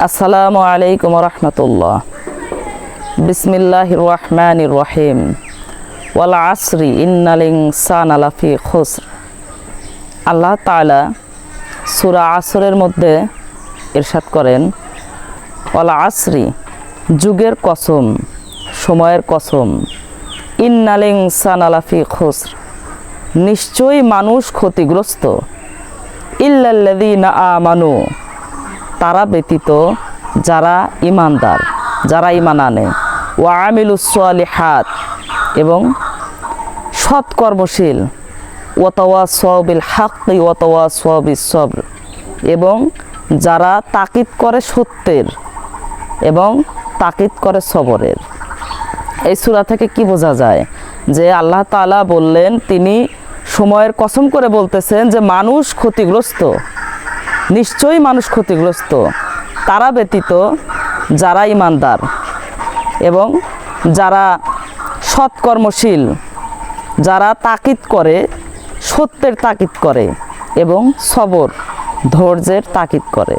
আসসালামু আলাইকুম রহমতুল্লাহ। বিসমিল্লাহির রহমানির রহিম। ওয়াল আসরি ইন্নাল ইনসানা লাফি খুসর। আল্লাহ তাআলা সূরা আসরের মধ্যে ইরশাদ করেন, ওয়াল আসরি, যুগের কসম, সময়ের কসম, ইন্নাল ইনসানা লাফি খুসর, নিশ্চয়ই মানুষ ক্ষতিগ্রস্ত, ইল্লাল্লাযীনা আমানু, তারা ব্যতীত যারা ঈমানদার, যারা ঈমান আনে, ওয়া আমিলুস সালিহাত, এবং সৎকর্মশীল, ওয়া তাওয়াসাউ বিল হাক্কি ওয়া তাওয়াসাউ বিস সবর, এবং যারা তাকিদ করে সত্যের এবং তাকিদ করে সবরের। এই সূরা থেকে কি বোঝা যায়? যে আল্লাহ তাআলা বললেন, তিনি সময়ের কসম করে বলতেছেন যে মানুষ ক্ষতিগ্রস্ত, নিশ্চয়ই মানুষ ক্ষতিগ্রস্ত, তারা ব্যতীত যারা ঈমানদার এবং যারা সৎকর্মশীল, যারা তাকিদ করে, সত্যের তাকিদ করে এবং সবর, ধৈর্যের তাকিদ করে।